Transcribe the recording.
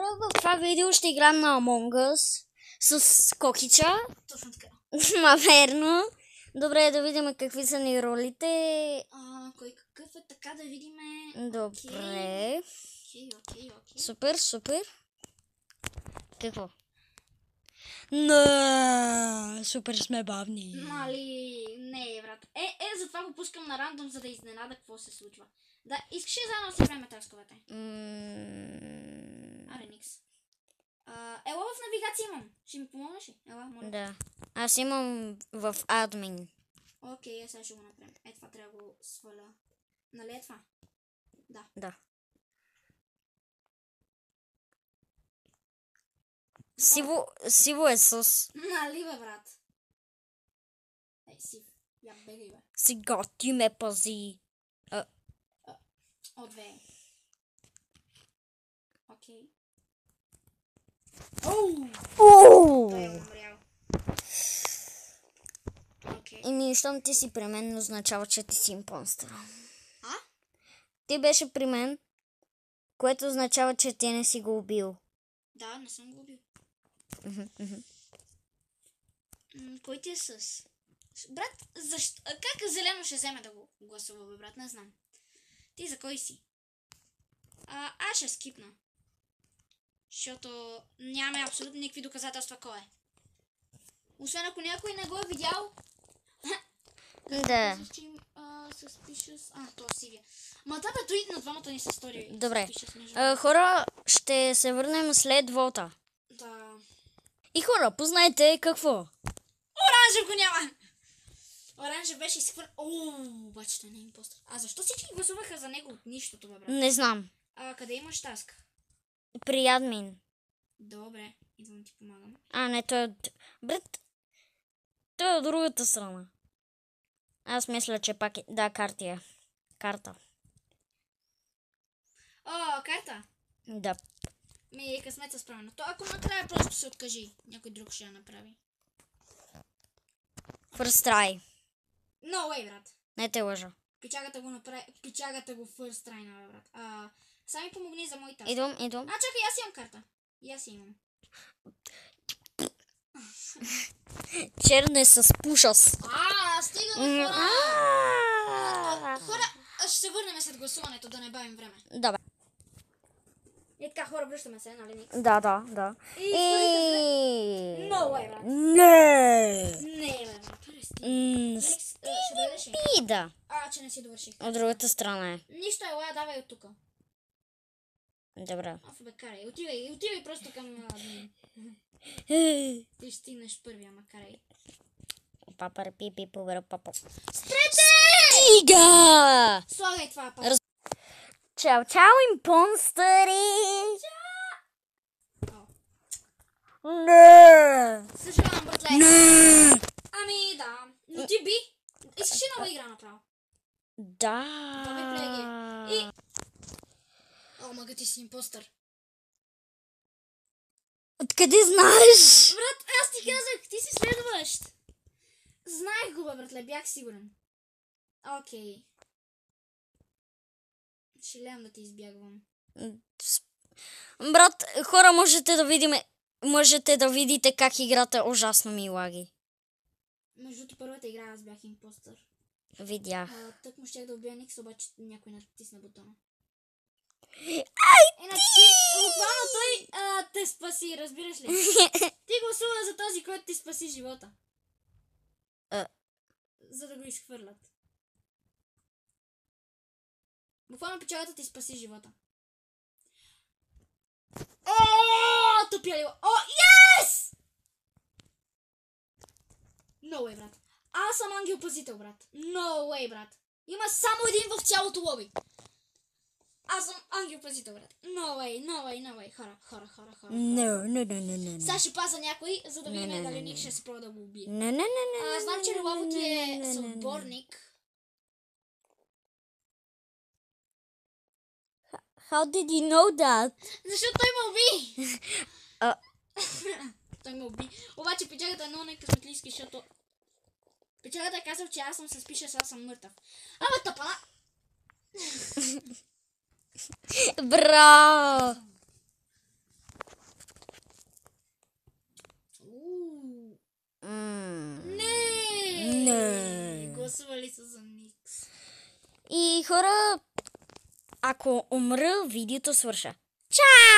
В това видео ще играем на Among Us с Кокича. Точно така. Ма верно. Добре, да видим какви са ни ролите. Кой какъв е, така да видим. Добре. Окей. Супер. Какво? Не, супер сме бавни. Мали, не, брат. Затова го пускам на рандом, за да изненада какво се случва. Да, искаш ли заедно да си време тасковете? Аре, никс. Ела в навигация имам. Ще ми помогнеш ли? Ела, моля. Да. Аз имам в админ. Окей, сега ще го направим. Това трябва да го сваля. Нали е това? Да. Сиво е с... Нали бе, брат? Сив. Я бегай бе. Сега ти ме пази. Две. Окей. Той е умрял. Окей. И щом ти си при мен, означава, че ти си импостър. Ти Ти беше при мен, което означава, че ти не си го убил. Да, не съм го убил. Кой ти е с? Брат, защо? Как зелено ще вземе да го гласува, бе, брат? Не знам. Ти за кой си? Аз ще скипна. Защото нямаме абсолютно никакви доказателства кой е. Освен ако някой не го е видял. Да. То Сивия. Ма да, бе, той на двамата ни са стори. Добре. Хора, ще се върнем след вота. Да. И хора, познайте какво? Оранжев го няма! Оранжев беше изхвърлен. Обаче той не е импостър. Защо всички гласуваха за него от нищото, бе, брат? Не знам. Къде имаш таск? При админ. Добре, идвам ти помагам. Не, той е... Брат, той е от другата страна. Аз мисля, че пак е... Да, карта. Карта? Да. Късмет се справено. То ако накрая просто се откажи, някой друг ще я направи. First try. No way, брат. Не те лъжа. Пичагата го направи. Пичагата го first try, на брат. Сами помогни за моята. Идвам. Чакай, аз имам карта. И аз имам. Черне с пушас. Стига бе, хора! Хора, ще се върнем след гласуването, да не бавим време. Да, бе. И така, хора, връщаме се, нали, Никс? Да. No way, брат. Не, бе, брат. Ще дойдеш ли? Да. Че не си довърших. От другата страна е. Нищо, ела, давай от тук. Добре. Бе, карай. Отивай просто към... Ти ще стигнеш първия, ама карай. Папа, пипи, повера, папа. Спрете! Стига! Слагай това, папа. Чао, импонстъри! Не! Съжалявам, братле. Не! Да. Но ти би. Искаш ли нова игра направо? Да. Мага, ти си импостър. Откъде знаеш? Брат, аз ти казах, ти си следващ. Знаех го, бе, братле, бях сигурен. Окей. Ще гледам да те избягвам. Брат, хора, можете да видите как играта ужасно ми лаги. Между другото, първата игра аз бях импостър. Видях. Тък му щях да убия Никс, обаче някой натисна бутона. Буквално той те спаси, разбираш ли? Ти гласува за този, който ти спаси живота. За да го изхвърлят. Буквално печалата ти спаси живота. Тъпия лила. Yes! No way, брат. Аз съм ангел-пазител, брат. No way, брат. Има само един в цялото лоби. Аз съм ангел-пазител, брат. No way. Хора. No. Сега ще паза някой, за да видим дали Ник ще се пробва да го убие. Не. Знам, че Лилавото е съотборник. How did you know that? Защото той ме уби. Той ме уби. Обаче печагата е много некъсметлийски, защото... Печагата е казал, че аз съм с пиша, аз съм мъртъв. Тъпана! Браво! гласували са за Никс. И хора, ако умра, видеото свърша. Чао!